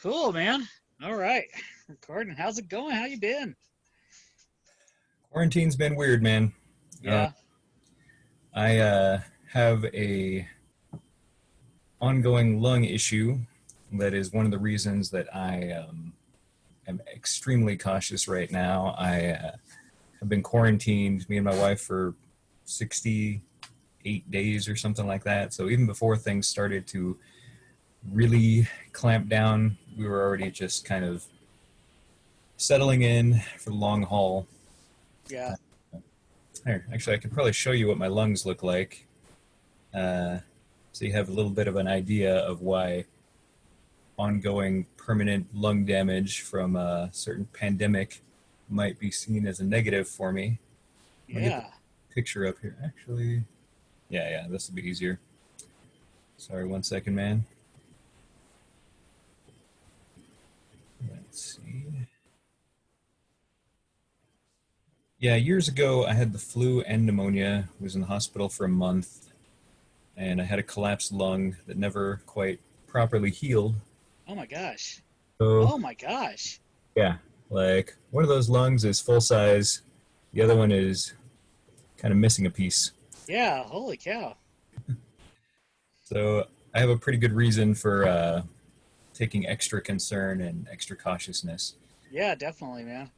Cool, man. All right. Recording. How's it going? How you been? Quarantine's been weird, man. Uh, Yeah. I have a ongoing lung issue that is one of the reasons that I am extremely cautious right now. I have been quarantined, me and my wife, for 68 days or something like that. So even before things started to really clamp down, we were already just kind of settling in for the long haul. Yeah. Here, actually, I could probably show you what my lungs look like. Uh, so you have a little bit of an idea of why ongoing permanent lung damage from a certain pandemic might be seen as a negative for me. Let me get the Yeah. picture up here. Actually, yeah, this will be easier. Sorry, 1 second, man. Let's see. Yeah, years ago I had the flu and pneumonia, was in the hospital for a month, and I had a collapsed lung that never quite properly healed. Oh my gosh. So Oh my gosh. yeah, like one of those lungs is full size, the other one is kind of missing a piece. Yeah. Holy cow. So I have a pretty good reason for taking extra concern and extra cautiousness. Yeah, definitely, man.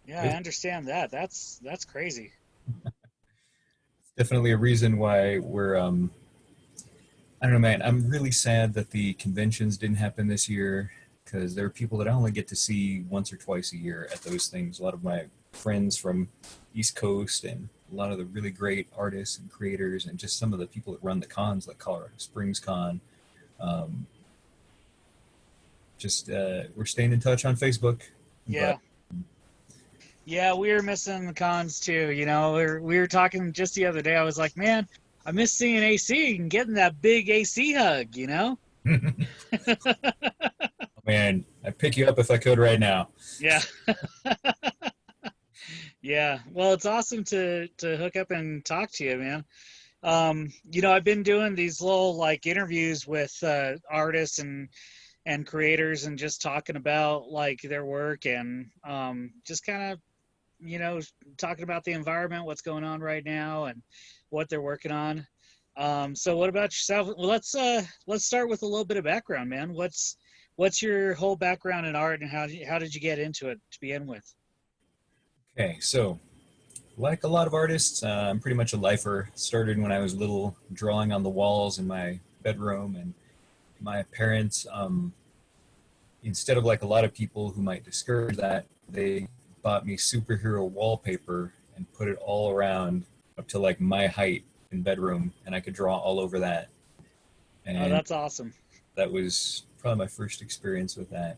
Yeah, I It's understand that. That's crazy. definitely a reason why we're. I don't know, man. I'm really sad that the conventions didn't happen this year because there are people that I only get to see once or twice a year at those things. A lot of my friends from East Coast and a lot of the really great artists and creators and just some of the people that run the cons like Colorado Springs Con. Um, just we're staying in touch on Facebook, but Yeah. Yeah, we were missing the cons too. We were talking just the other day. I was like, man, I miss seeing AC and getting that big AC hug. man, I'd pick you up if I could right now. Yeah. Yeah. Well, it's awesome to hook up and talk to you, man. I've been doing these little like interviews with artists and creators and just talking about like their work and just kind of you know talking about the environment, what's going on right now, and what they're working on. So what about yourself? Well, let's start with a little bit of background, man. What's your whole background in art, and how did you get into it to begin with? Okay, so like a lot of artists, I'm pretty much a lifer. Started when I was little, drawing on the walls in my bedroom, and my parents, instead of like a lot of people who might discourage that, they bought me superhero wallpaper and put it all around up to like my height in bedroom, and I could draw all over that. Oh, And that's awesome. that was probably my first experience with that.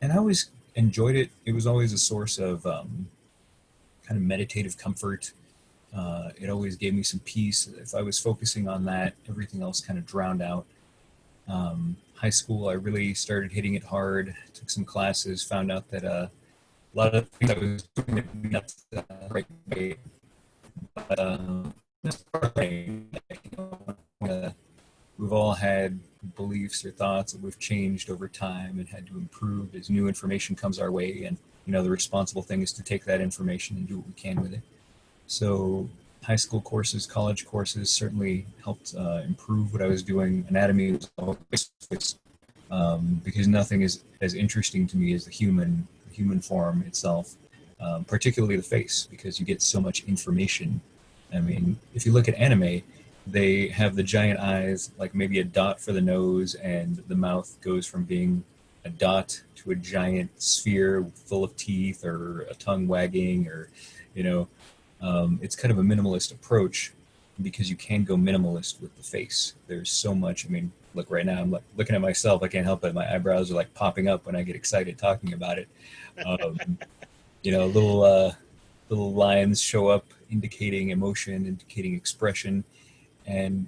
And I always enjoyed it. It was always a source of kind of meditative comfort. It always gave me some peace. If I was focusing on that, everything else kind of drowned out. High school, I really started hitting it hard. Took some classes, found out that a lot of things I was doing it not the right way. But that's part of it. We've all had beliefs or thoughts that we've changed over time and had to improve as new information comes our way. And the responsible thing is to take that information and do what we can with it. So high school courses, college courses certainly helped improve what I was doing. Anatomy was always because nothing is as interesting to me as the human form itself, particularly the face, because you get so much information. I mean, if you look at anime, they have the giant eyes, like maybe a dot for the nose, and the mouth goes from being a dot to a giant sphere full of teeth or a tongue wagging, or you know it's kind of a minimalist approach because you can go minimalist with the face. There's so much. I mean, look, right now I'm like looking at myself. I can't help it. My eyebrows are like popping up when I get excited talking about it. Um, little lines show up indicating emotion, indicating expression, and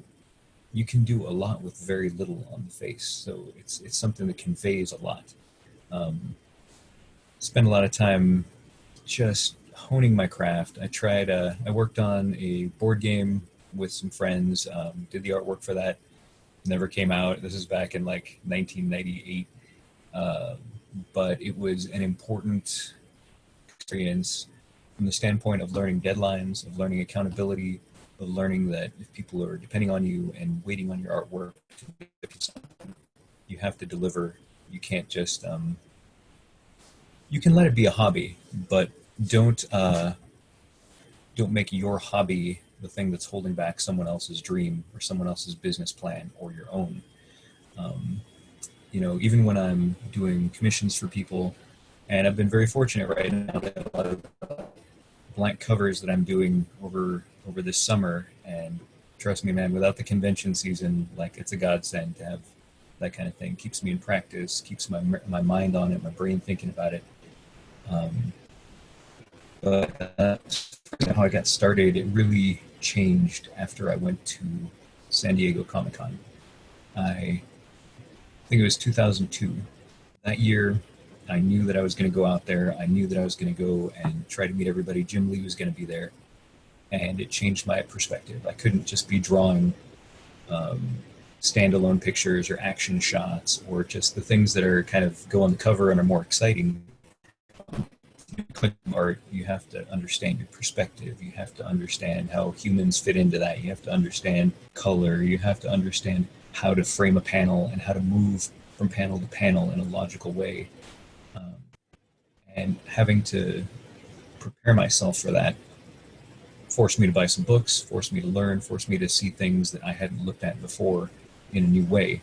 you can do a lot with very little on the face. So it's something that conveys a lot. Um, Spend a lot of time just honing my craft. I worked on a board game with some friends, did the artwork for that. never came out. This is back in like 1998. Uh, but it was an important experience from the standpoint of learning deadlines, of learning accountability, of learning that if people are depending on you and waiting on your artwork, you have to deliver. You can't just you can let it be a hobby, but don't don't make your hobby the thing that's holding back someone else's dream or someone else's business plan or your own. Um, you know, even when I'm doing commissions for people, and I've been very fortunate right now to have a lot of blank covers that I'm doing over this summer. And trust me, man, without the convention season, like it's a godsend to have that kind of thing. Keeps me in practice, keeps my mind on it, my brain thinking about it. Um, but how I got started, it really changed after I went to San Diego Comic Con. I think it was 2002. That year, I knew that I was going to go out there. I knew that I was going to go and try to meet everybody. Jim Lee was going to be there. And it changed my perspective. I couldn't just be drawing um, standalone pictures or action shots or just the things that are kind of go on the cover and are more exciting. Art, you have to understand your perspective. You have to understand how humans fit into that. You have to understand color. You have to understand how to frame a panel and how to move from panel to panel in a logical way. Um, and having to prepare myself for that forced me to buy some books, forced me to learn, forced me to see things that I hadn't looked at before in a new way.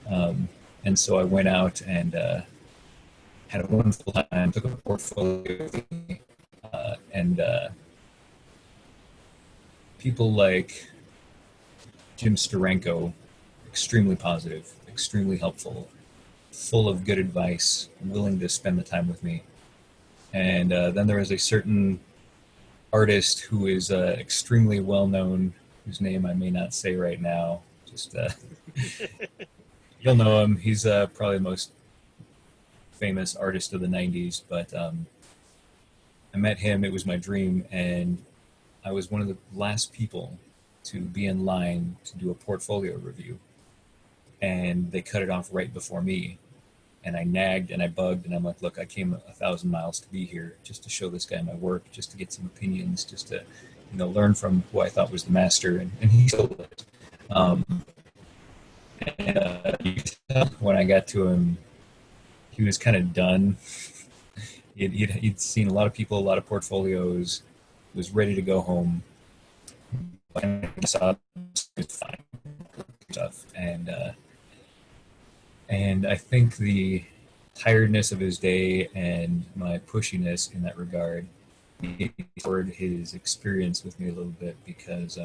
Um, and so I went out and had a wonderful time, took a portfolio with me, and people like Jim Steranko, extremely positive, extremely helpful, full of good advice, willing to spend the time with me. And then there was a certain artist who is extremely well known, whose name I may not say right now. Just you'll know him. He's probably the most famous artist of the '90s. But I met him. It was my dream, and I was one of the last people to be in line to do a portfolio review, and they cut it off right before me. And I nagged and I bugged, and I'm like, look, I came 1,000 miles to be here just to show this guy my work, just to get some opinions, just to, learn from who I thought was the master, and he sold it. Um, and you could tell when I got to him, he was kind of done. He'd seen a lot of people, a lot of portfolios, was ready to go home. And I saw fine stuff, and I think the tiredness of his day and my pushiness in that regard toward his experience with me a little bit because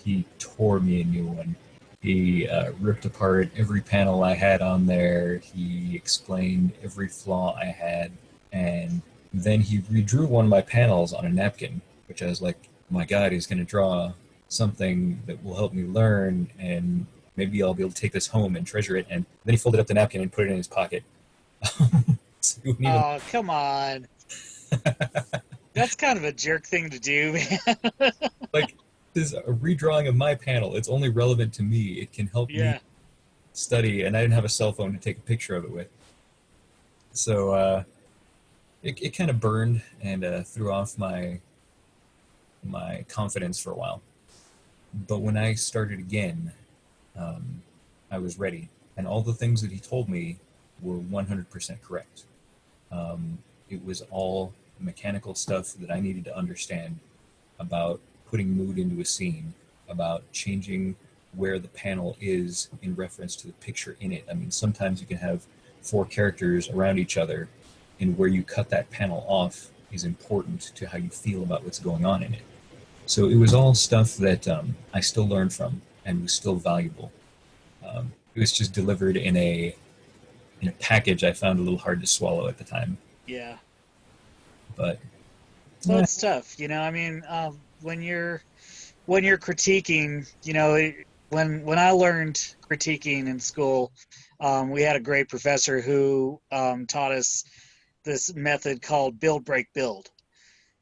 he tore me a new one. He ripped apart every panel I had on there. He explained every flaw I had. And then he redrew one of my panels on a napkin, which I was like, my God, he's going to draw something that will help me learn, and maybe I'll be able to take this home and treasure it. And then he folded up the napkin and put it in his pocket. So even... Oh, come on. That's kind of a jerk thing to do, man. like, this is a redrawing of my panel. It's only relevant to me. It can help me Yeah. study, and I didn't have a cell phone to take a picture of it with. So it kind of burned and threw off my confidence for a while. But when I started again, I was ready. And all the things that he told me were 100% correct. It was all mechanical stuff that I needed to understand about putting mood into a scene, about changing where the panel is in reference to the picture in it. I mean, sometimes you can have four characters around each other, and where you cut that panel off is important to how you feel about what's going on in it. So it was all stuff that I still learned from and was still valuable. It was just delivered in a package I found a little hard to swallow at the time. Yeah. But Well, it's tough, I mean, when you're critiquing, when I learned critiquing in school, we had a great professor who taught us this method called build, break, build.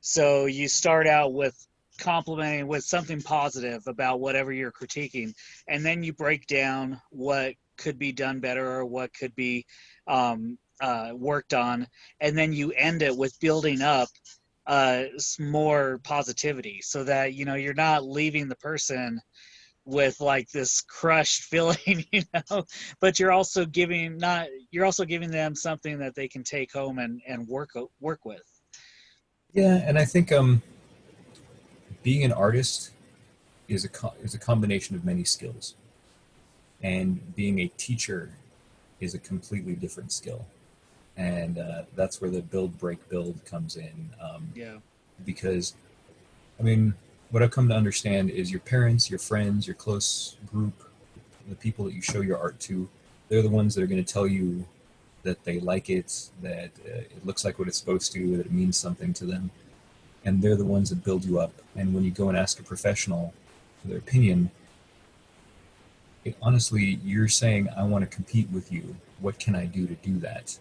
So you start out with complimenting with something positive about whatever you're critiquing, and then you break down what could be done better or what could be worked on, and then you end it with building up more positivity, so that you're not leaving the person with like this crushed feeling, but you're also giving them something that they can take home and work with. Yeah, and I think being an artist is a combination of many skills, and being a teacher is a completely different skill, and that's where the build break build comes in. Yeah. Because I mean, what I've come to understand is your parents, your friends, your close group, the people that you show your art to, they're the ones that are going to tell you that they like it, that it looks like what it's supposed to, that it means something to them, and they're the ones that build you up. And when you go and ask a professional for their opinion, honestly, you're saying, I want to compete with you. What can I do to do that?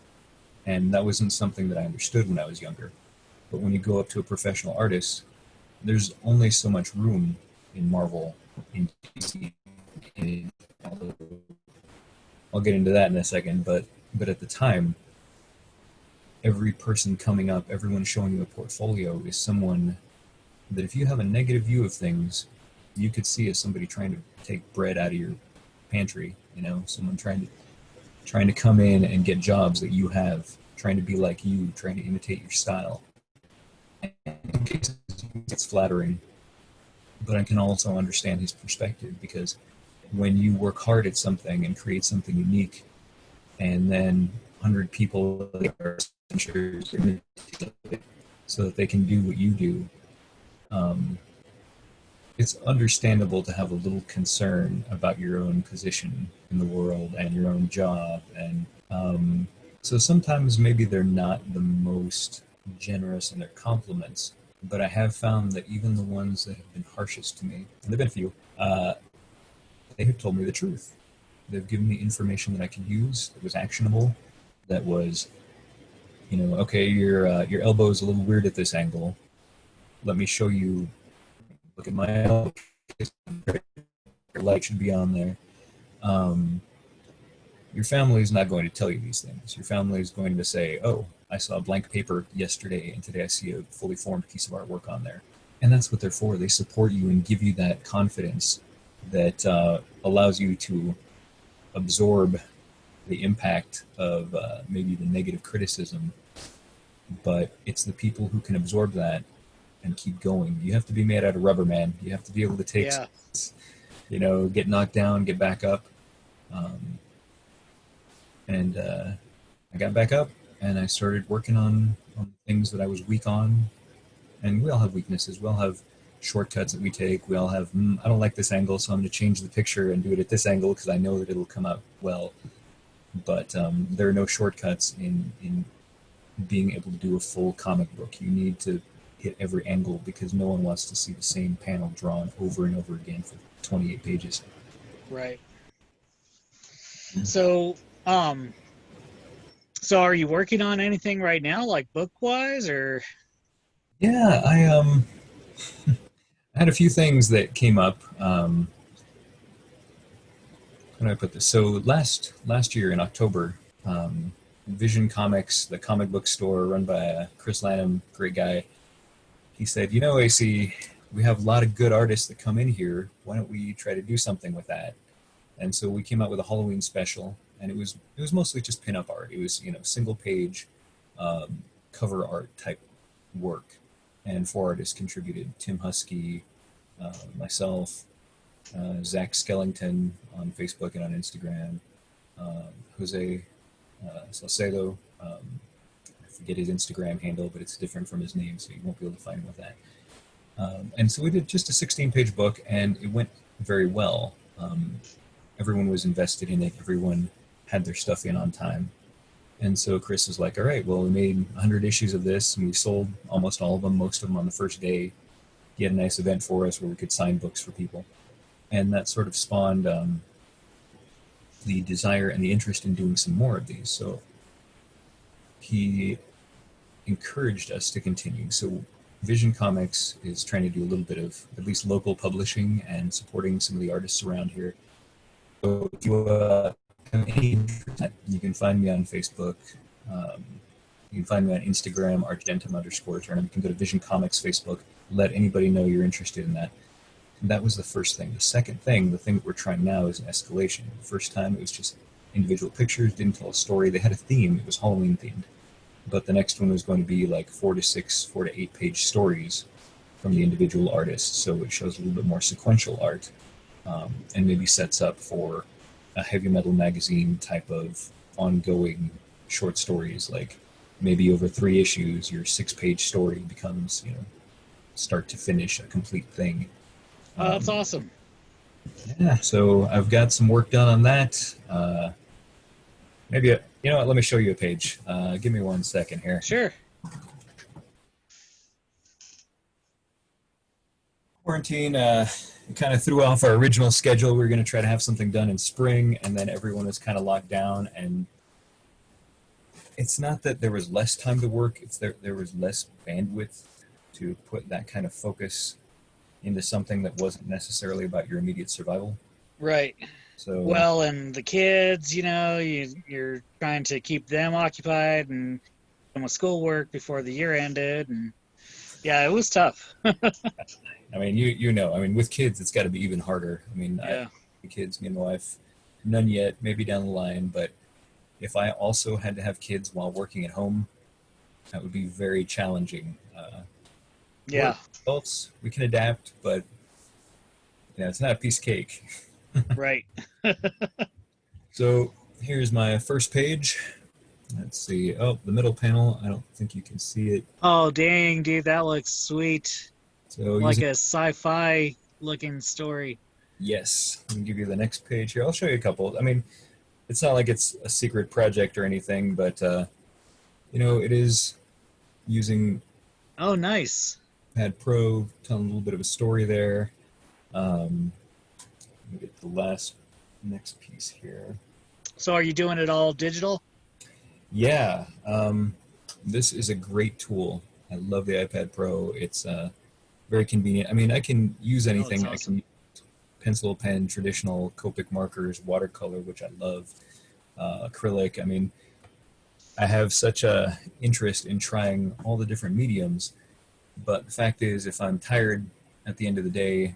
And that wasn't something that I understood when I was younger. But when you go up to a professional artist, there's only so much room in Marvel, in DC, in, I'll get into that in a second, but at the time, every person coming up, everyone showing you a portfolio is someone that if you have a negative view of things, you could see as somebody trying to take bread out of your pantry, someone trying to come in and get jobs that you have, trying to be like you, trying to imitate your style. And in cases, it's flattering, but I can also understand his perspective, because when you work hard at something and create something unique, and then 100 people are so that they can do what you do, um, it's understandable to have a little concern about your own position in the world and your own job. And so sometimes maybe they're not the most generous in their compliments, but I have found that even the ones that have been harshest to me, and there have been a few, they have told me the truth. They've given me information that I can use, that was actionable, that was, okay, your elbow is a little weird at this angle. Let me show you. Look at my elbow. Your light should be on there. Um, your family is not going to tell you these things. Your family is going to say, oh, I saw a blank paper yesterday, and today I see a fully formed piece of artwork on there. And that's what they're for. They support you and give you that confidence that allows you to absorb the impact of maybe the negative criticism. But it's the people who can absorb that and keep going. You have to be made out of rubber, man. You have to be able to take, Yeah. get knocked down, get back up. Um, and I got back up, and I started working on things that I was weak on. And we all have weaknesses. We all have shortcuts that we take. We all have, I don't like this angle, so I'm going to change the picture and do it at this angle because I know that it'll come out well. But there are no shortcuts in being able to do a full comic book. You need to hit every angle because no one wants to see the same panel drawn over and over again for 28 pages. Right. So, um, so are you working on anything right now, like book wise, or? Yeah, I had a few things that came up. How do I put this? So last year in October, Vision Comics, the comic book store run by Chris Lanham, great guy, he said, AC, we have a lot of good artists that come in here. Why don't we try to do something with that? And so we came out with a Halloween special, and it was mostly just pinup art. It was single page cover art type work, and four artists contributed: Tim Husky, myself, Zach Skellington on Facebook and on Instagram, Jose Salcedo. I forget his Instagram handle, but it's different from his name, so you won't be able to find him with that. And so we did just a 16-page book, and it went very well. Everyone was invested in it. Everyone had their stuff in on time. And so Chris was like, all right, well, we made 100 issues of this, and we sold almost all of them, most of them on the first day. He had a nice event for us where we could sign books for people. And that sort of spawned the desire and the interest in doing some more of these. So he encouraged us to continue. So Vision Comics is trying to do a little bit of at least local publishing and supporting some of the artists around here. So if you have any interest, you can find me on Facebook. Um, you can find me on Instagram, argentum_turnip. You can go to Vision Comics Facebook. Let anybody know you're interested in that. And that was the first thing. The second thing, the thing that we're trying now, is an escalation. The first time it was just individual pictures, didn't tell a story. They had a theme. It was Halloween themed. But the next one was going to be like 4 to 8 page stories from the individual artists. So it shows a little bit more sequential art, and maybe sets up for a heavy metal magazine type of ongoing short stories. Like maybe over 3 issues, your 6-page story becomes, start to finish a complete thing. Oh, that's awesome. Yeah, so I've got some work done on that. Maybe, you know what, let me show you a page. Give me 1 second here. Sure. Quarantine kind of threw off our original schedule. We were going to try to have something done in spring, and then everyone was kind of locked down. And it's not that there was less time to work, it's there was less bandwidth to put that kind of focus into something that wasn't necessarily about your immediate survival. Right. So well, and the kids, you're trying to keep them occupied and with schoolwork before the year ended, and yeah, it was tough. I mean, I mean, with kids, it's got to be even harder. I mean, yeah. The kids, me and my wife, none yet, maybe down the line, but if I also had to have kids while working at home, that would be very challenging. Yeah. Adults, we can adapt, but it's not a piece of cake. Right. So here's my first page. Let's see. Oh, the middle panel. I don't think you can see it. Oh, dang, dude, that looks sweet. So like a sci-fi looking story. Yes. Let me give you the next page here. I'll show you a couple. I mean, it's not like it's a secret project or anything, but it is using. Oh, nice. iPad Pro, telling a little bit of a story there. Let me get the next piece here. So are you doing it all digital? Yeah. This is a great tool. I love the iPad Pro. It's very convenient. I mean, I can use anything. Awesome. I can use pencil, pen, traditional Copic markers, watercolor, which I love, acrylic. I mean, I have such a interest in trying all the different mediums, but the fact is, if I'm tired at the end of the day,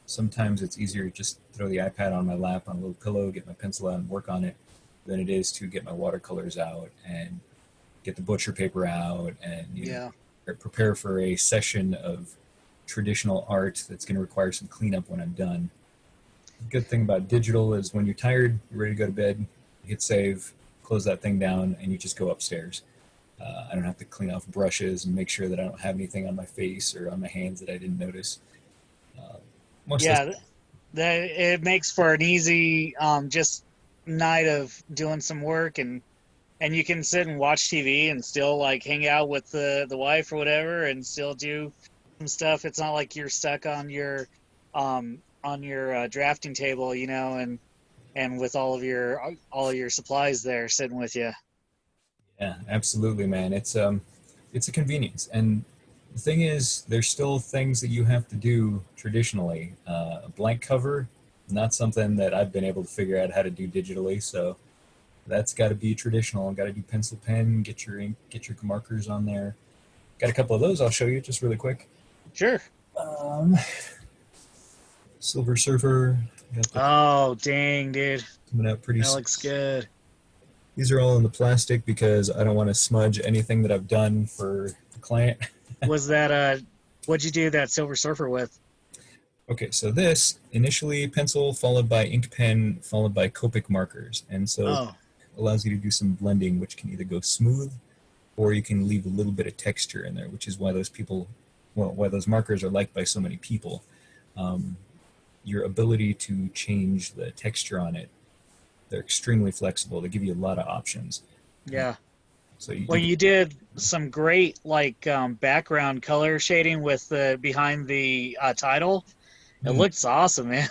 sometimes it's easier to just throw the iPad on my lap on a little pillow, get my pencil out and work on it, than it is to get my watercolors out and get the butcher paper out and prepare for a session of traditional art that's going to require some cleanup when I'm done. The good thing about digital is when you're tired, you're ready to go to bed, you hit save, close that thing down, and you just go upstairs. I don't have to clean off brushes and make sure that I don't have anything on my face or on my hands that I didn't notice. It makes for an easy just night of doing some work, and you can sit and watch TV and still like hang out with the wife or whatever and still do some stuff. It's not like you're stuck on your drafting table, and with all of your supplies there sitting with you. Yeah, absolutely, man. It's a convenience, and the thing is, there's still things that you have to do traditionally. A blank cover, not something that I've been able to figure out how to do digitally, so that's got to be traditional. Got to do pencil pen, get your ink, get your markers on there. Got a couple of those I'll show you just really quick. Sure. Silver Surfer. Oh, dang, dude. Coming out pretty. That looks good. These are all in the plastic because I don't want to smudge anything that I've done for the client. Was that what'd you do that Silver Surfer with? Okay, so this initially pencil followed by ink pen followed by Copic markers, and so it allows you to do some blending, which can either go smooth or you can leave a little bit of texture in there, which is why why those markers are liked by so many people. Your ability to change the texture on it, they're extremely flexible. They give you a lot of options. Yeah. So you did some great background color shading with the behind the title. It looks awesome, man.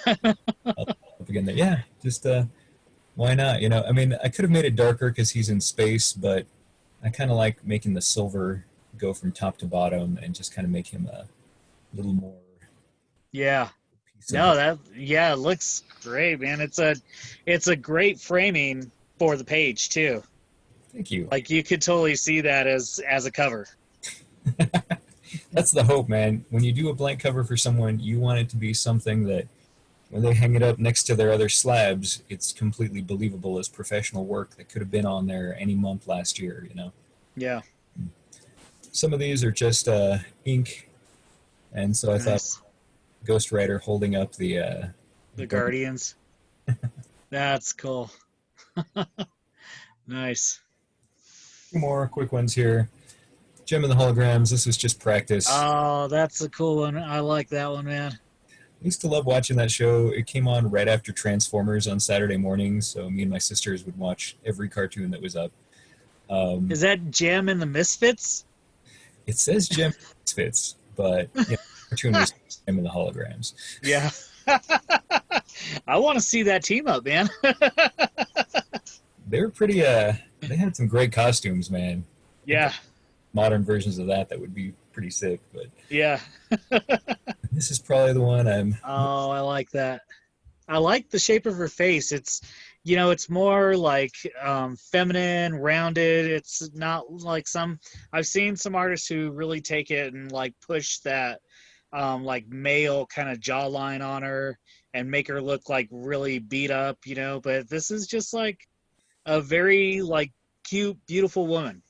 Again, yeah, just why not? I mean, I could have made it darker because he's in space, but I kind of like making the silver go from top to bottom and just kind of make him a little more Yeah. piece of No, it. that yeah, it looks great, man. It's a great framing for the page too. Thank you. Like you could totally see that as a cover. That's the hope, man. When you do a blank cover for someone, you want it to be something that when they hang it up next to their other slabs, it's completely believable as professional work that could have been on there any month last year, you know. Yeah. Some of these are just ink, and so I thought Nice. Ghost Rider holding up the The guard. Guardians. That's cool. Nice. Two more quick ones here. Gem and the Holograms, this was just practice. Oh, that's a cool one. I like that one, man. I used to love watching that show. It came on right after Transformers on Saturday mornings, so me and my sisters would watch every cartoon that was up. Um, Is that Gem and the Misfits? it says Gem Fits, but yeah, the cartoon was Gem and the Holograms. Yeah. I want to see that team up, man. They were pretty. They had some great costumes, man. Yeah. Modern versions of that would be pretty sick. But Yeah. this is probably the one I'm. Oh, I like that. I like the shape of her face. It's, you know, it's more like feminine, rounded. It's not like some. I've seen some artists who really take it and like push that, like male kind of jawline on her and make her look like really beat up, you know. But this is just like a very like cute, beautiful woman.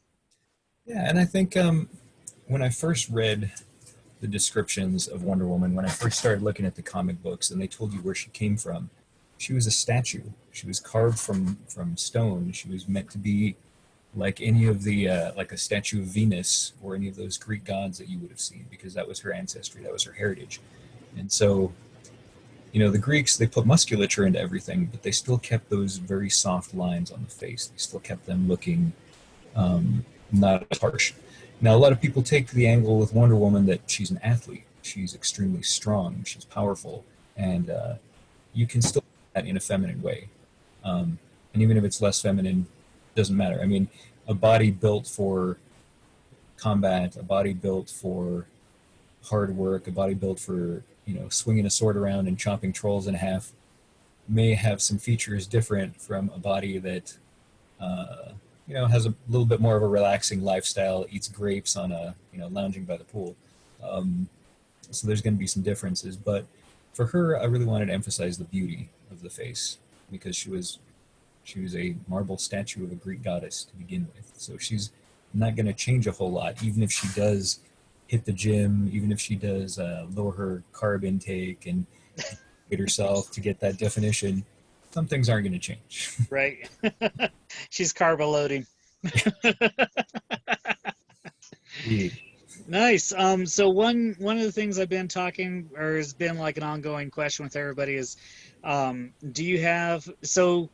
Yeah, and I think when I first read the descriptions of Wonder Woman, when I first started looking at the comic books, and they told you where she came from, she was a statue. She was carved from stone. She was meant to be like any of the like a statue of Venus or any of those Greek gods that you would have seen, because that was her ancestry, that was her heritage. And so, you know, the Greeks, they put musculature into everything, but they still kept those very soft lines on the face. They still kept them looking not as harsh. Now, a lot of people take the angle with Wonder Woman that she's an athlete. She's extremely strong. She's powerful, and you can still do that in a feminine way. And even if it's less feminine, it doesn't matter. I mean, a body built for combat, a body built for hard work, a body built for, you know, swinging a sword around and chopping trolls in half may have some features different from a body that you know, has a little bit more of a relaxing lifestyle, eats grapes on a, you know, lounging by the pool. Um, so there's going to be some differences, but for her, I really wanted to emphasize the beauty of the face, because she was a marble statue of a Greek goddess to begin with. So she's not going to change a whole lot, even if she does hit the gym, even if she does lower her carb intake and get herself to get that definition. Some things aren't going to change. Right. She's carbo loading. Nice. So one of the things I've been talking, or has been like an ongoing question with everybody, is do you have, so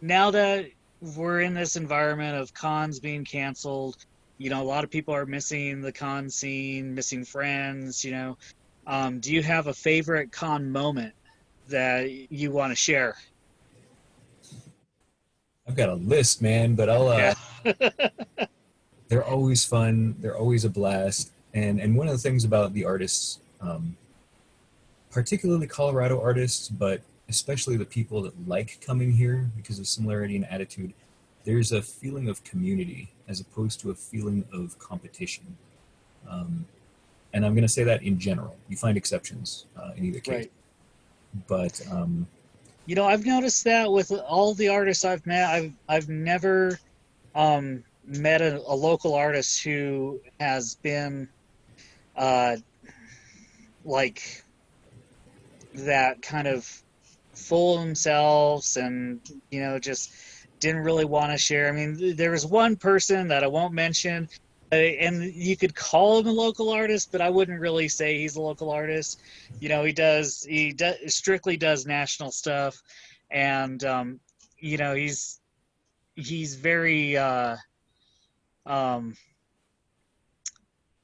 now that we're in this environment of cons being canceled, you know, a lot of people are missing the con scene, missing friends, you know, do you have a favorite con moment that you want to share? I've got a list, man, but Yeah. they're always fun. They're always a blast. And one of the things about the artists, particularly Colorado artists, but especially the people that like coming here because of similarity in attitude, there's a feeling of community as opposed to a feeling of competition. Um, and I'm going to say that in general. You find exceptions in either case. Right. But You know, I've noticed that with all the artists I've met, I've never met a local artist who has been uh, like that kind of full of themselves and, you know, just didn't really want to share. I mean, there was one person that I won't mention, and you could call him a local artist, but I wouldn't really say he's a local artist. You know, he strictly does national stuff, and you know, he's very um,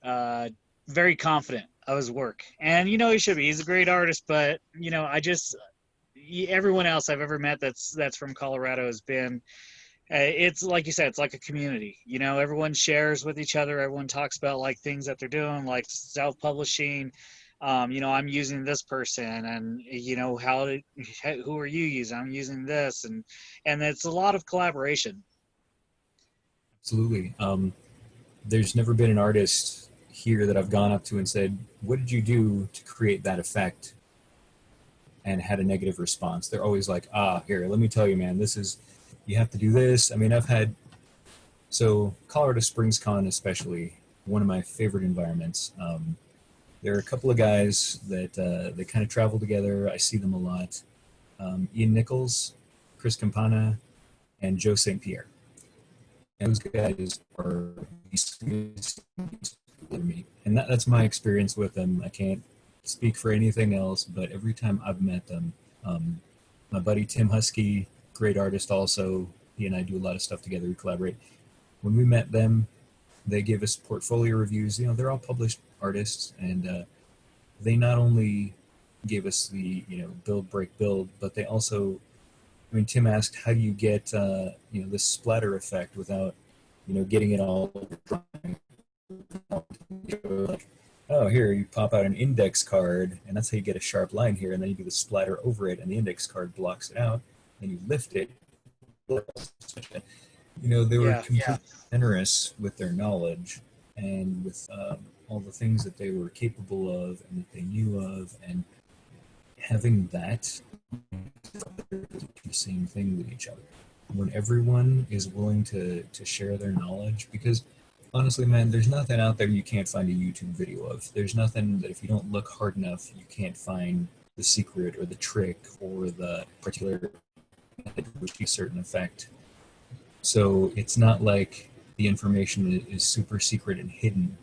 uh, very confident of his work, and you know he should be. He's a great artist, but you know, everyone else I've ever met that's from Colorado has been It's like you said, it's like a community. You know, everyone shares with each other. Everyone talks about like things that they're doing, like self-publishing. You know, I'm using this person, and you know, who are you using? I'm using this, and it's a lot of collaboration. Absolutely. There's never been an artist here that I've gone up to and said, "What did you do to create that effect?" and had a negative response. They're always like, "Ah, here, let me tell you, man. This is you have to do this." I mean, I've had so Colorado Springs Con, especially one of my favorite environments. There are a couple of guys that they kind of travel together. I see them a lot. Ian Nichols, Chris Campana, and Joe St. Pierre. And those guys are the sweetest people to meet. And that's my experience with them. I can't speak for anything else, but every time I've met them, um, my buddy Tim Husky, great artist also, he and I do a lot of stuff together. We collaborate. When we met them, they gave us portfolio reviews. You know, they're all published artists, and they not only gave us the build break build, but they also, I mean, Tim asked, how do you get this splatter effect without getting it all like, oh, here you pop out an index card, and that's how you get a sharp line here, and then you do the splatter over it, and the index card blocks it out, and you lift it. They were Yeah, completely generous with their knowledge and with all the things that they were capable of and that they knew of, and having that the same thing with each other. When everyone is willing to share their knowledge, because honestly, man, there's nothing out there you can't find a YouTube video of. There's nothing that if you don't look hard enough, you can't find the secret or the trick or the particular which a certain effect. So it's not like the information is super secret and hidden,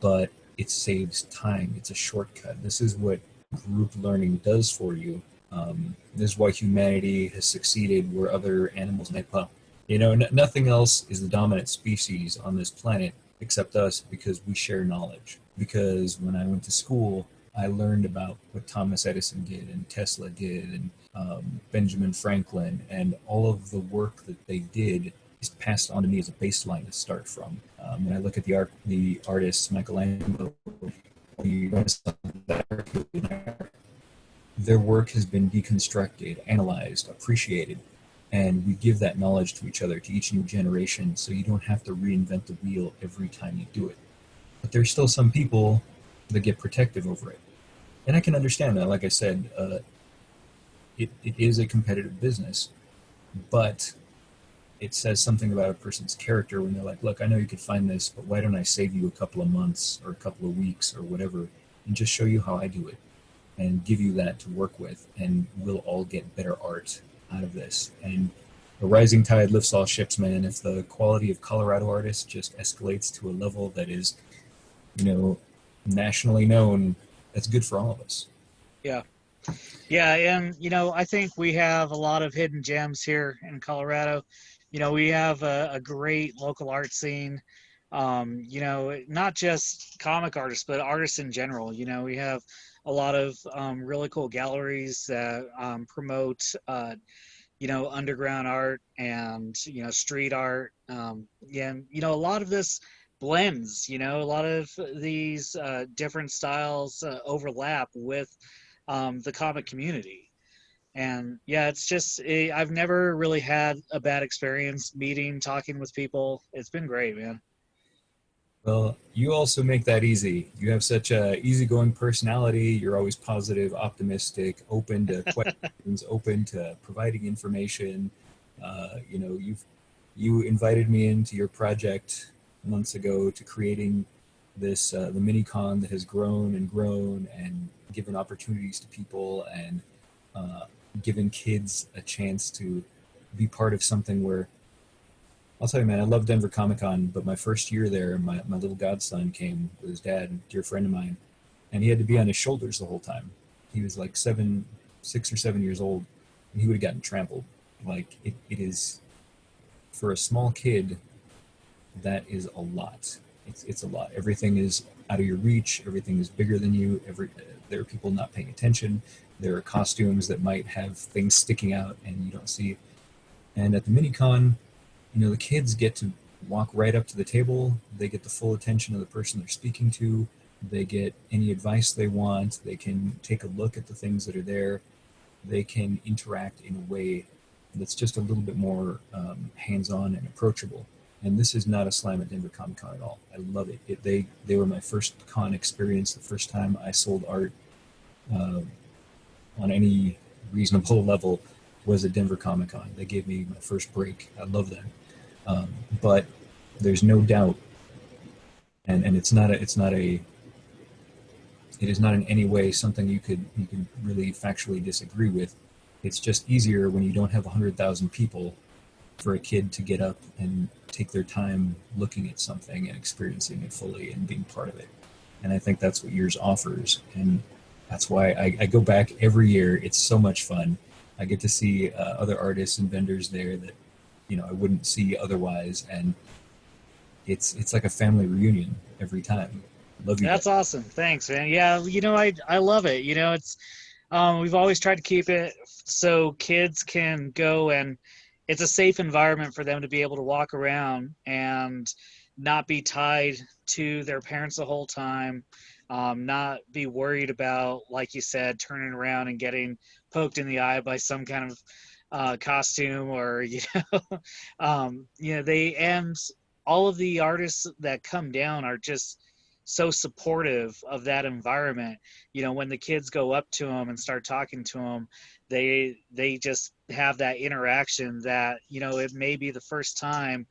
but it saves time. It's a shortcut. This is what group learning does for you. This is why humanity has succeeded where other animals might. Well, nothing else is the dominant species on this planet except us, because we share knowledge. Because when I went to school, I learned about what Thomas Edison did and Tesla did and Benjamin Franklin, and all of the work that they did is passed on to me as a baseline to start from. When I look at the artists, Michelangelo, the Renaissance, their work has been deconstructed, analyzed, appreciated, and we give that knowledge to each other, to each new generation, so you don't have to reinvent the wheel every time you do it. But there's still some people that get protective over it. And I can understand that. Like I said, it is a competitive business, but it says something about a person's character when they're like, look, I know you could find this, but why don't I save you a couple of months or a couple of weeks or whatever and just show you how I do it and give you that to work with, and we'll all get better art out of this. And a rising tide lifts all ships, man. If the quality of Colorado artists just escalates to a level that is, nationally known, that's good for all of us. yeah. Yeah, and I think we have a lot of hidden gems here in Colorado. We have a great local art scene. Not just comic artists, but artists in general. We have a lot of really cool galleries that promote, underground art and street art. Yeah, and, a lot of this blends. A lot of these different styles overlap with the comic community. And yeah, it's just I've never really had a bad experience meeting, talking with people. It's been great, man. Well, you also make that easy. You have such a easygoing personality. You're always positive, optimistic, open to questions, open to providing information. You invited me into your project months ago to creating this the mini con that has grown and grown and given opportunities to people and uh, given kids a chance to be part of something where I'll tell you, man, I love Denver Comic Con, but my first year there, my little godson came with his dad, a dear friend of mine, and he had to be on his shoulders the whole time. He was like 6 or 7 years old, and he would have gotten trampled. Like, it is, for a small kid, that is a lot. It's a lot. Everything is out of your reach. Everything is bigger than you. There are people not paying attention. There are costumes that might have things sticking out and you don't see. And at the mini con, the kids get to walk right up to the table. They get the full attention of the person they're speaking to. They get any advice they want. They can take a look at the things that are there. They can interact in a way that's just a little bit more hands-on and approachable. And this is not a slam at Denver Comic Con at all. I love it. They were my first con experience. The first time I sold art uh, on any reasonable level was at Denver Comic Con. They gave me my first break. I love them. But there's no doubt, and it is not in any way something you could really factually disagree with. It's just easier when you don't have 100,000 people for a kid to get up and take their time looking at something and experiencing it fully and being part of it. And I think that's what yours offers. And that's why I go back every year. It's so much fun. I get to see other artists and vendors there that I wouldn't see otherwise, and it's like a family reunion every time. Love you guys. That's awesome. Thanks, man. Yeah, I love it. It's we've always tried to keep it so kids can go, and it's a safe environment for them to be able to walk around and not be tied to their parents the whole time, not be worried about, like you said, turning around and getting poked in the eye by some kind of costume, or they and all of the artists that come down are just so supportive of that environment. When the kids go up to them and start talking to them, they just have that interaction that it may be the first time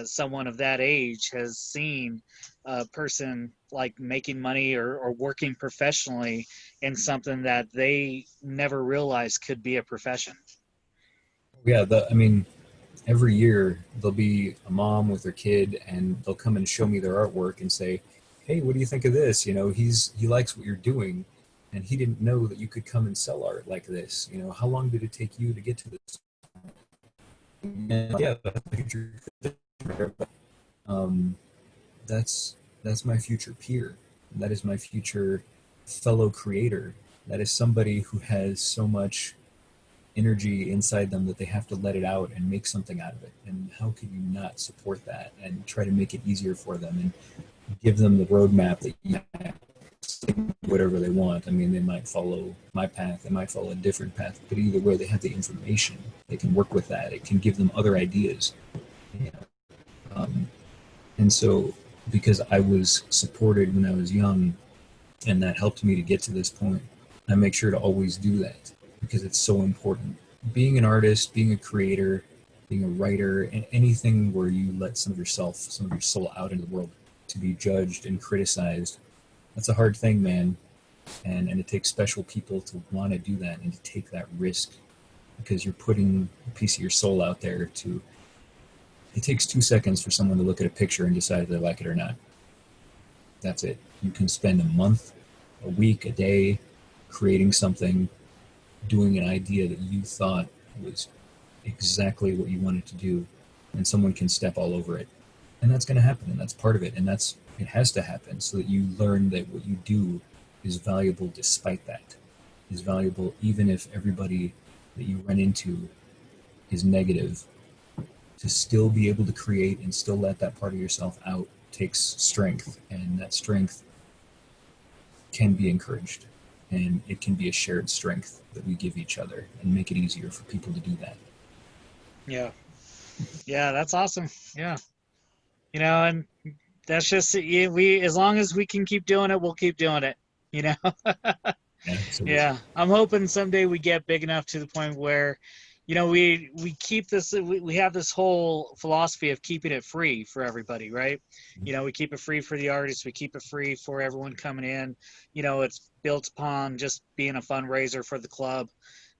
someone of that age has seen a person like making money or working professionally in something that they never realized could be a profession. Yeah, I mean, every year there'll be a mom with her kid, and they'll come and show me their artwork and say, "Hey, what do you think of this? He likes what you're doing, and he didn't know that you could come and sell art like this. How long did it take you to get to this?" And yeah, that's my future. Um, that's my future peer. That is my future fellow creator. That is somebody who has so much energy inside them that they have to let it out and make something out of it. And how can you not support that and try to make it easier for them and give them the roadmap that you have, whatever they want. I mean, they might follow my path, they might follow a different path, but either way, they have the information. They can work with that. It can give them other ideas. You know? And so, because I was supported when I was young, and that helped me to get to this point, I make sure to always do that because it's so important. Being an artist, being a creator, being a writer, and anything where you let some of yourself, some of your soul out into the world to be judged and criticized, that's a hard thing, man. And it takes special people to want to do that and to take that risk because you're putting a piece of your soul out there to. It takes 2 seconds for someone to look at a picture and decide if they like it or not. That's it. You can spend a month, a week, a day creating something, doing an idea that you thought was exactly what you wanted to do, and someone can step all over it. And that's going to happen, and that's part of it, and it has to happen so that you learn that what you do is valuable despite that, is valuable even if everybody that you run into is negative. To still be able to create and still let that part of yourself out takes strength, and that strength can be encouraged, and it can be a shared strength that we give each other and make it easier for people to do that. Yeah. Yeah, that's awesome. Yeah. And that's just we as long as we can keep doing it, we'll keep doing it, you know. Absolutely. Yeah, I'm hoping someday we get big enough to the point where, we keep this. We have this whole philosophy of keeping it free for everybody, right? We keep it free for the artists. We keep it free for everyone coming in. It's built upon just being a fundraiser for the club.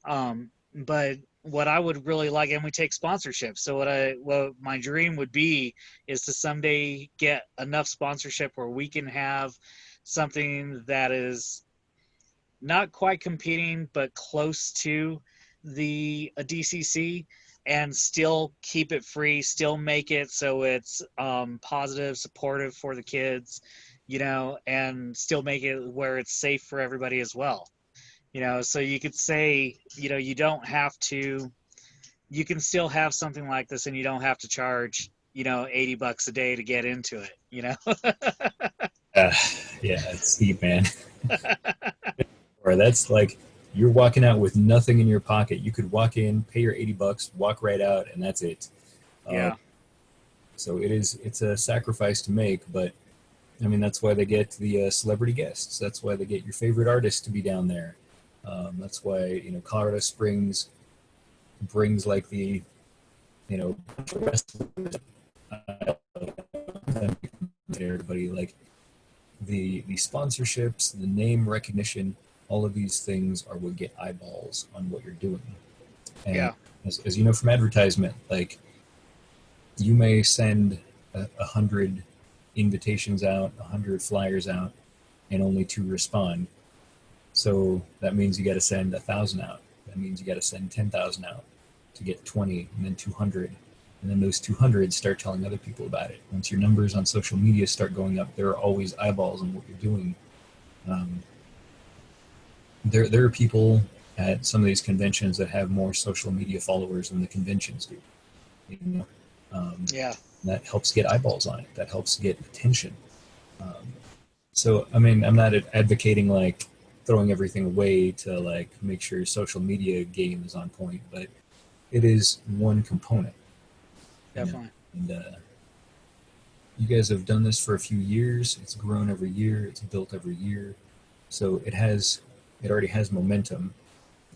But what I would really like, and we take sponsorship. So what my dream would be is to someday get enough sponsorship where we can have something that is not quite competing, but close to the DCC, and still keep it free, still make it so it's positive, supportive for the kids, and still make it where it's safe for everybody as well. So you could say, you don't have to you can still have something like this and you don't have to charge, 80 bucks a day to get into it. Uh, yeah, it's steep, man. Or that's like you're walking out with nothing in your pocket. You could walk in, pay your 80 bucks, walk right out, and that's it. Uh, Yeah. so it's a sacrifice to make, but I mean, that's why they get the celebrity guests. That's why they get your favorite artist to be down there. That's why, Colorado Springs brings like the, rest everybody, like the sponsorships, the name recognition, all of these things are what get eyeballs on what you're doing. And Yeah. as you know from advertisement, like you may send 100 invitations out, 100 flyers out, and only 2 respond. So that means you got to send 1,000 out. That means you got to send 10,000 out to get 20, and then 200, and then those 200 start telling other people about it. Once your numbers on social media start going up, there are always eyeballs on what you're doing. Um, there are people at some of these conventions that have more social media followers than the conventions do. You know? Yeah. That helps get eyeballs on it. That helps get attention. Um, so, I mean, I'm not advocating like throwing everything away to like make sure your social media game is on point, but it is one component, Definitely. And you guys have done this for a few years. It's grown every year. It's built every year. So it already has momentum.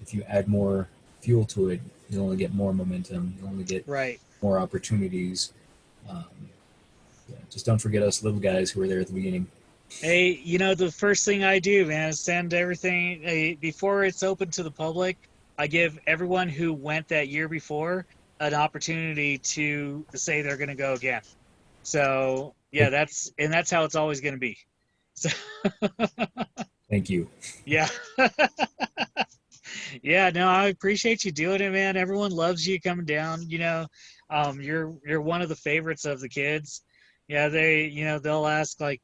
If you add more fuel to it, you'll only get more momentum. You'll only get Right. more opportunities. Um, yeah, just don't forget us little guys who were there at the beginning. Hey, the first thing I do, man, is send everything before it's open to the public. I give everyone who went that year before an opportunity to say they're going to go again. So yeah, that's how it's always going to be. So Thank you. yeah, yeah. No, I appreciate you doing it, man. Everyone loves you coming down. You're one of the favorites of the kids. Yeah, they'll ask like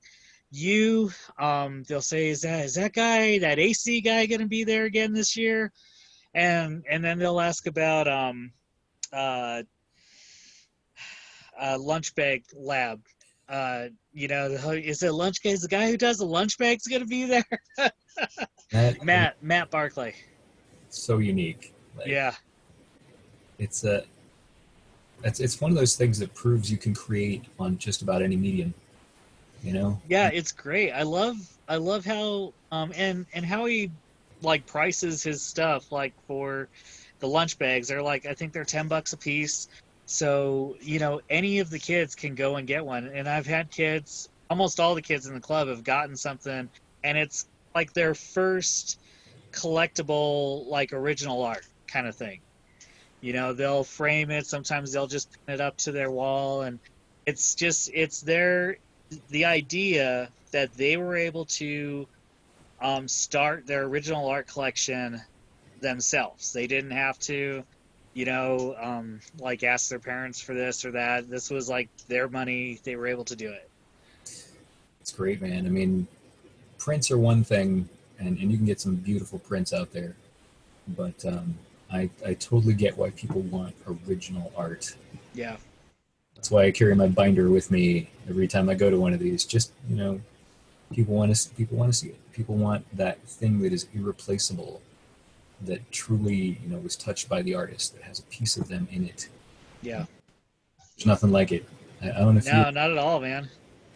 you. They'll say, is that guy, that AC guy, going to be there again this year? And then they'll ask about uh lunch bag lab. Is it lunch? Is the guy who does the lunch bags going to be there? That is Matt Barclay. so unique. Like Yeah, it's a it's one of those things that proves you can create on just about any medium. You know, yeah, it's great. I love how and how he like prices his stuff, like for the lunch bags. They're like, I think they're $10 a piece. So, any of the kids can go and get one. And I've had kids, almost all the kids in the club have gotten something, and it's like their first collectible, like original art kind of thing. They'll frame it. Sometimes they'll just pin it up to their wall, and it's the idea that they were able to start their original art collection themselves. They didn't have to, like ask their parents for this or that. This was like their money. They were able to do it. it's great, man. I mean, prints are one thing, and you can get some beautiful prints out there, but I totally get why people want original art. Yeah. That's why I carry my binder with me every time I go to one of these. Just people want to see it. People want that thing that is irreplaceable, that truly was touched by the artist, that has a piece of them in it. Yeah. There's nothing like it. I don't know if you. No, not at all, man.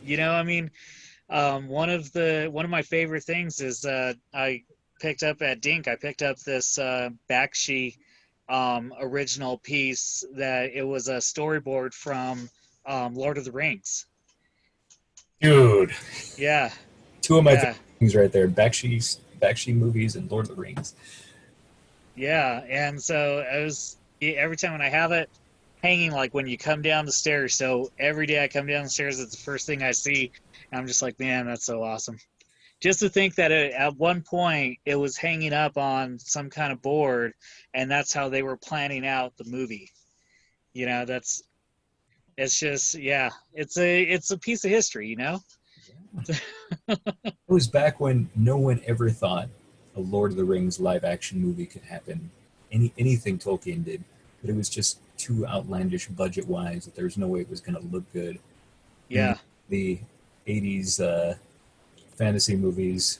I mean, one of my favorite things is I picked up at Dink. I picked up this Bakshi original piece that it was a storyboard from Lord of the Rings. Dude, Yeah, two of my favorite yeah, things right there: Bakshi movies and Lord of the Rings. yeah. And so every time when I have it hanging, like when you come down the stairs. So every day I come down the stairs, it's the first thing I see. And I'm just like, man, that's so awesome. Just to think that at one point it was hanging up on some kind of board, and that's how they were planning out the movie. That's it's just yeah, it's a piece of history. It was back when no one ever thought a Lord of the Rings live action movie could happen. Anything Tolkien did. but it was just too outlandish budget wise that there was no way it was going to look good. And Yeah. the 80s fantasy movies.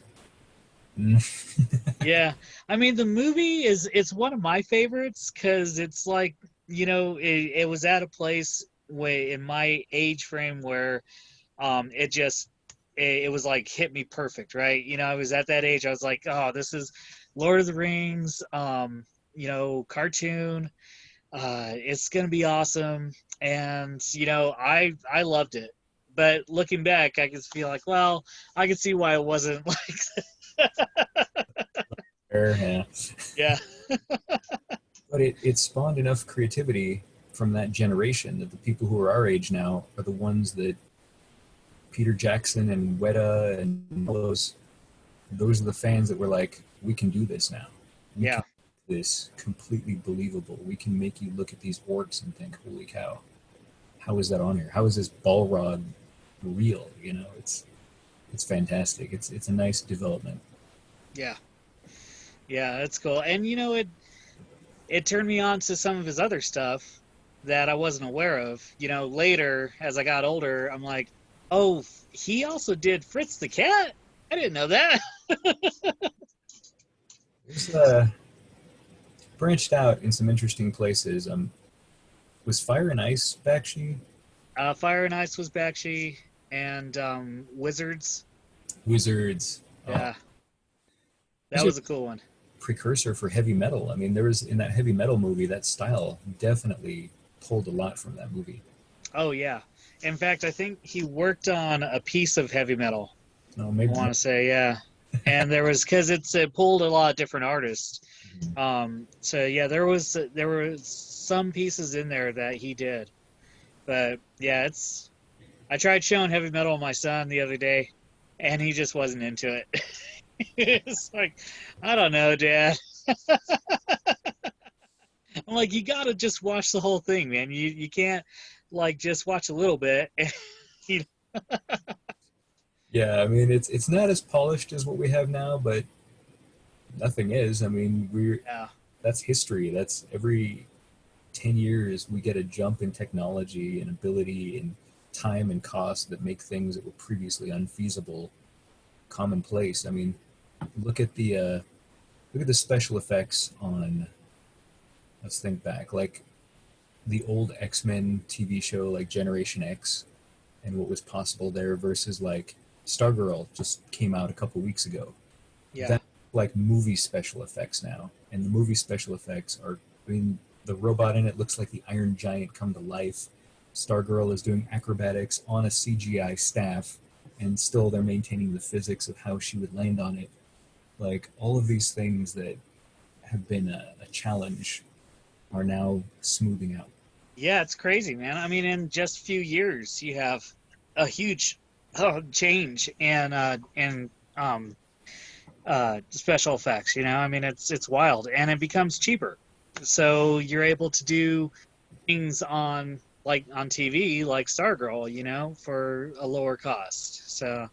Yeah. I mean, the movie is it's one of my favorites because it's like, it was at a place where in my age frame where it just it was like hit me perfect, right? I was at that age. I was like, oh, this is Lord of the Rings, cartoon. It's gonna be awesome, and I loved it. But looking back, I can feel like, well, I can see why it wasn't like, Yeah. yeah, But it spawned enough creativity from that generation that the people who are our age now are the ones that Peter Jackson and Weta and all those are the fans that were like, we can do this now. We can yeah, make this completely believable. We can make you look at these orcs and think, holy cow, how is that on here? How is this Balrog real? It's fantastic. It's a nice development. yeah, yeah. That's cool. And it turned me on to some of his other stuff that I wasn't aware of. Later as I got older, I'm like, oh, he also did Fritz the Cat. I didn't know that. It's branched out in some interesting places. Was Fire and Ice Bakshi? Fire and Ice was Bakshi, and Wizards. Wizards. Oh, Yeah, that Wizards was a cool one. precursor for heavy metal. I mean, there was in that heavy metal movie that style definitely pulled a lot from that movie. Oh yeah. In fact, I think he worked on a piece of heavy metal. No, I maybe. want to say, yeah. And there was because it pulled a lot of different artists. So yeah, there was some pieces in there that he did, but yeah, it's. I tried showing heavy metal to my son the other day, and he just wasn't into it. It's like, I don't know, Dad. I'm like, you gotta just watch the whole thing, man. You can't like just watch a little bit. You Yeah, I mean it's not as polished as what we have now, but nothing is. I mean, we're yeah, that's history. That's every 10 years we get a jump in technology and ability and time and cost that make things that were previously unfeasible commonplace. I mean, look at the uh, look at the special effects on. Let's think back, like the old X-Men TV show, like Generation X, and what was possible there versus like Stargirl just came out a couple weeks ago. yeah, That like movie special effects now, and the movie special effects are. I mean, the robot in it looks like the Iron Giant come to life. Stargirl is doing acrobatics on a CGI staff, and still they're maintaining the physics of how she would land on it. Like all of these things that have been a challenge are now smoothing out. yeah. It's crazy, man. I mean, in just a few years, you have a huge change in special effects. I mean, it's wild, and it becomes cheaper. So you're able to do things on TV like Stargirl, for a lower cost. So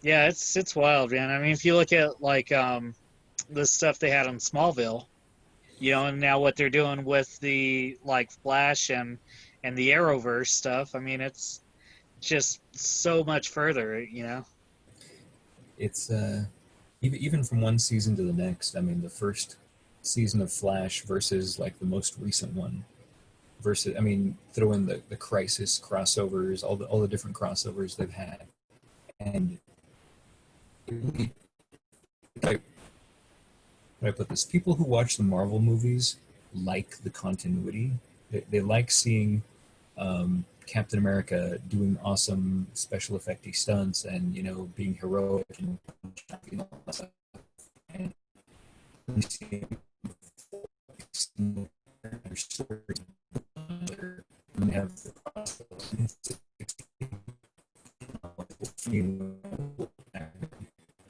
yeah, it's wild, man. I mean, if you look at like the stuff they had on Smallville, and now what they're doing with the like Flash and the Arrowverse stuff, I mean, it's just so much further. It's even from one season to the next. I mean, the first season of Flash versus like the most recent one versus. I mean, throw in the Crisis crossovers, all the different crossovers they've had, and I, I put this: people who watch the Marvel movies like the continuity. They like seeing Captain America doing awesome special effecty stunts and being heroic and and and have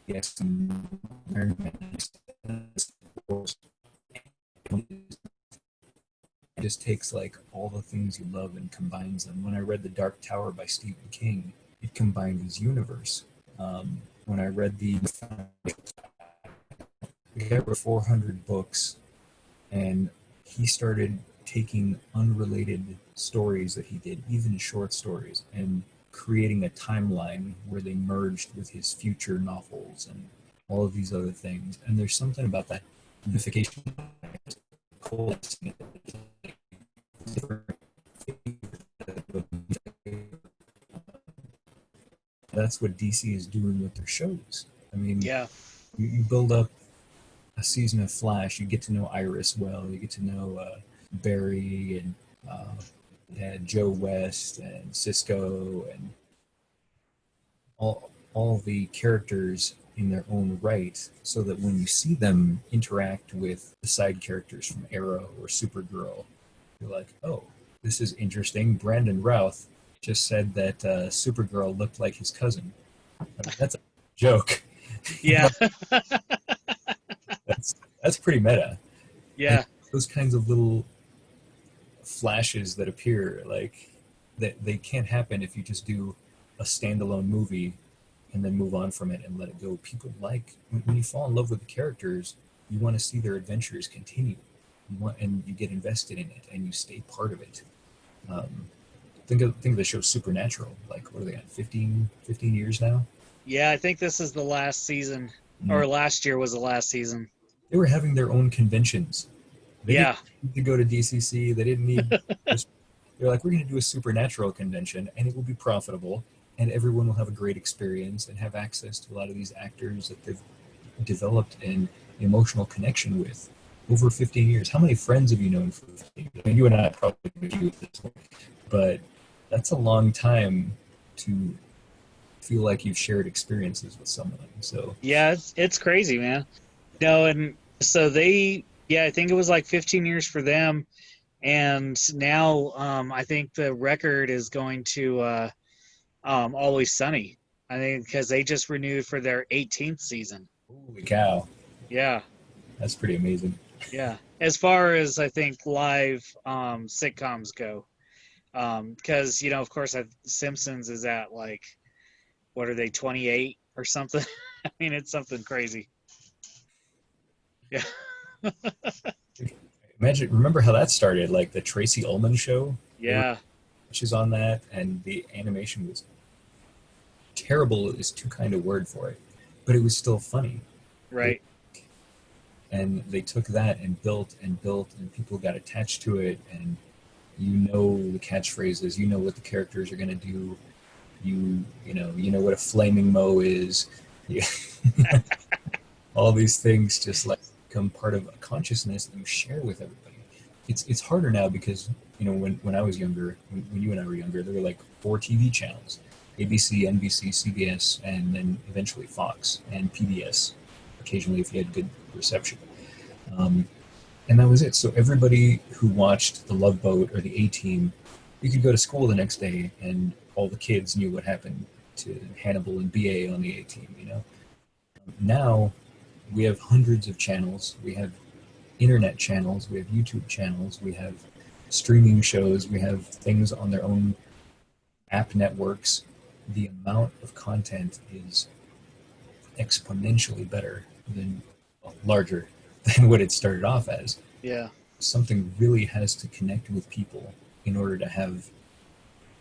yes, Iron Man just takes like all the things you love and combines them. When I read The Dark Tower by Stephen King, it combined his universe. When I read there were 400 books, and he started taking unrelated stories that he did, even short stories, and creating a timeline where they merged with his future novels and all of these other things. And there's something about that unification. That's what DC is doing with their shows. I mean, Yeah. you build up a season of Flash, you get to know Iris well, you get to know Barry and Joe West and Cisco and all the characters in their own right, so that when you see them interact with the side characters from Arrow or Supergirl, you're like, oh, this is interesting. Brandon Routh just said that Supergirl looked like his cousin. I mean, that's a joke. You Yeah. know, that's pretty meta. And Yeah. those kinds of little flashes that appear, like that, they can't happen if you just do a standalone movie and then move on from it and let it go. People like when you fall in love with the characters, you want to see their adventures continue. And you get invested in it and you stay part of it. Um, think of the show Supernatural. Like, what are they on, 15 years now? Yeah. I think this is the last season, Mm. or last year was the last season. They were having their own conventions. They didn't Yeah. need to go to DCC. They didn't need. They're like, we're going to do a Supernatural convention, and it will be profitable, and everyone will have a great experience and have access to a lot of these actors that they've developed an emotional connection with over 15 years. How many friends have you known for 15 years? I mean, you and I probably agree with this, but that's a long time to feel like you've shared experiences with someone. So, Yeah. It's crazy, man. No, and so yeah, I think it was like 15 years for them. And now I think the record is going to Always Sunny. I think because they just renewed for their 18th season. holy cow, Yeah. that's pretty amazing. Yeah. As far as I think live sitcoms go. Because, of course, Simpsons is at like, what are they, 28 or something? I mean, it's something crazy. Yeah. Imagine, remember how that started? Like the Tracy Ullman show. There were Yeah. matches on that, and the animation was terrible. Is too kind a word for it, but it was still funny. It, Right. and they took that and built, and people got attached to it. And you know the catchphrases, you know what the characters are going to do. You know what a flaming mo is. Yeah. All these things just like become part of a consciousness that you share with everybody. It's harder now because when I was younger, when you and I were younger, there were like 4 TV channels: ABC, NBC, CBS, and then eventually Fox and PBS. Occasionally, if you had good reception, um, and that was it. So everybody who watched The Love Boat or The A Team, you could go to school the next day, and all the kids knew what happened to Hannibal and BA on The A Team. Now we have hundreds of channels. We have internet channels. We have YouTube channels. We have streaming shows. We have things on their own app networks. The amount of content is exponentially better than, well, larger than what it started off as. Yeah. Something really has to connect with people in order to have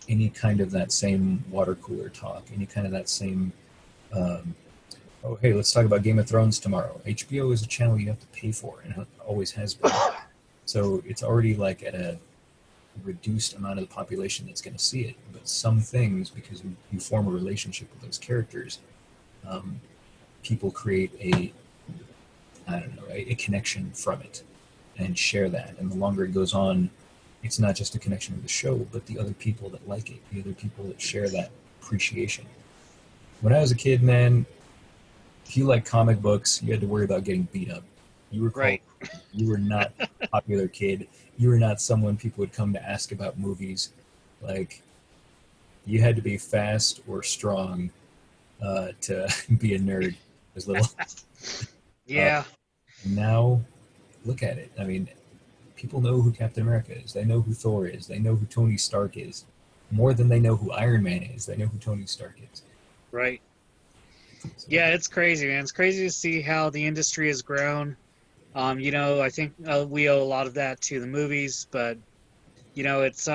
any kind of that same water cooler talk, any kind of that same um, oh, hey, let's talk about Game of Thrones tomorrow. HBO is a channel you have to pay for, and always has been. So it's already like at a reduced amount of the population that's going to see it. But some things, because you form a relationship with those characters, um, people create I don't know, a connection from it and share that. And the longer it goes on, it's not just a connection with the show, but the other people that like it, the other people that share that appreciation. When I was a kid, man, if you like comic books, you had to worry about getting beat up. You were called. Right. You were not a popular kid. You were not someone people would come to ask about movies. Like, you had to be fast or strong to be a nerd as little. Uh, Yeah. Now, look at it. I mean, people know who Captain America is. They know who Thor is. They know who Tony Stark is. More than they know who Iron Man is. They know who Tony Stark is. Right. So, Yeah, it's crazy, man. It's crazy to see how the industry has grown I think we owe a lot of that to the movies, but it's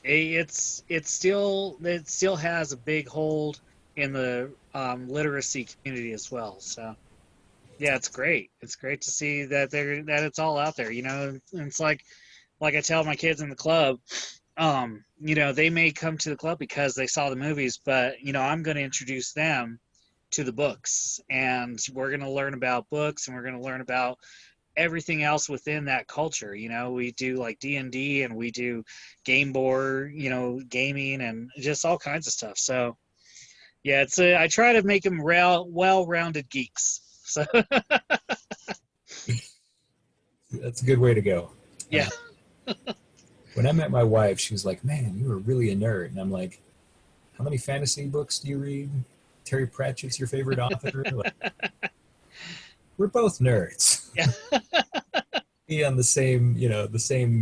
it still has a big hold in the literacy community as well. So yeah, it's great. It's great to see that it's all out there. And it's like I tell my kids in the club, they may come to the club because they saw the movies, but I'm going to introduce them to the books, and we're going to learn about books, and we're going to learn about everything else within that culture. We do like D&D, and we do game board, gaming, and just all kinds of stuff. So yeah, I try to make them well-rounded geeks. So That's a good way to go. yeah. When I met my wife, she was like, "Man, you were really a nerd," and I'm like, "How many fantasy books do you read? Terry Pratchett's your favorite author?" Like, we're both nerds. Yeah. Be on the same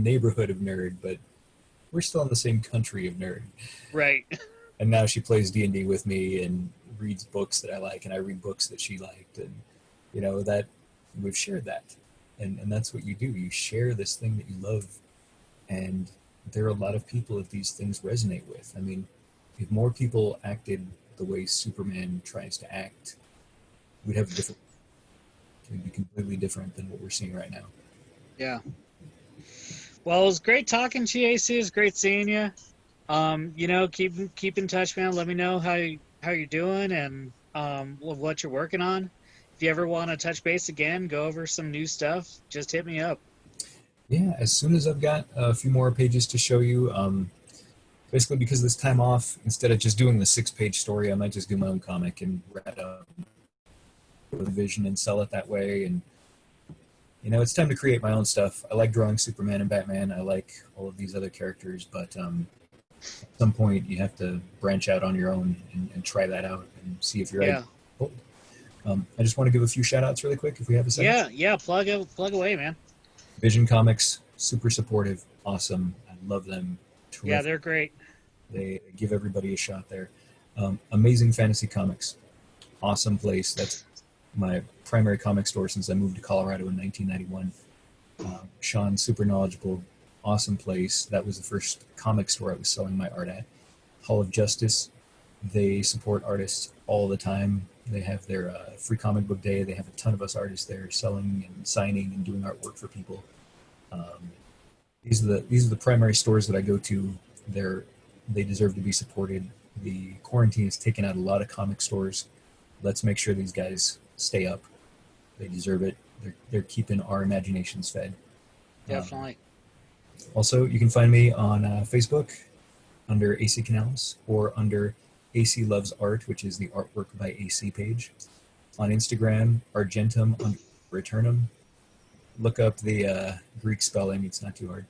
neighborhood of nerd, but we're still in the same country of nerd. Right. And now she plays D&D with me and reads books that I like, and I read books that she liked, and that we've shared that, and that's what you do. You share this thing that you love, and there are a lot of people that these things resonate with. I mean, if more people acted the way Superman tries to act, we'd have a different. It'd be completely different than what we're seeing right now. Yeah. Well, it was great talking to you, AC. It was great seeing you. Keep in touch, man. Let me know how you're doing, and what you're working on. If you ever want to touch base again, go over some new stuff, just hit me up. Yeah, as soon as I've got a few more pages to show you, basically because of this time off, instead of just doing the 6-page story, I might just do my own comic and write up the vision and sell it that way. And it's time to create my own stuff. I like drawing Superman and Batman. I like all of these other characters, but at some point you have to branch out on your own and try that out and see if you're Yeah. right. I just want to give a few shout outs really quick if we have a second. Yeah. Plug away, man. Vision Comics, super supportive, awesome. I love them. Terrific. Yeah, they're great. They give everybody a shot there. Amazing Fantasy Comics, awesome place. That's my primary comic store since I moved to Colorado in 1991. Sean, super knowledgeable, awesome place. That was the first comic store I was selling my art at. Hall of Justice, they support artists all the time. They have their free comic book day. They have a ton of us artists there selling and signing and doing artwork for people. These are the primary stores that I go to. They deserve to be supported. The quarantine has taken out a lot of comic stores. Let's make sure these guys stay up. They deserve it. They're keeping our imaginations fed. Definitely. Also, you can find me on Facebook under AC Conales or under AC Loves Art, which is the artwork by AC page. On Instagram, Argentum under Returnum. Look up the Greek spelling. It's not too hard.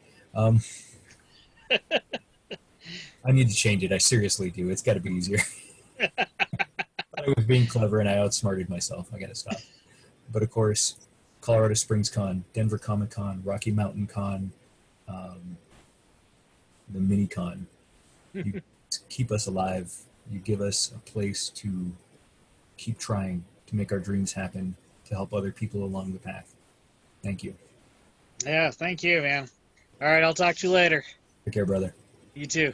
I need to change it. I seriously do. It's got to be easier. I was being clever and I outsmarted myself. I got to stop. But of course, Colorado Springs Con, Denver Comic Con, Rocky Mountain Con, the Mini Con. You keep us alive. You give us a place to keep trying to make our dreams happen, to help other people along the path. Thank you. Yeah, thank you, man. All right, I'll talk to you later. Take care, brother. You too.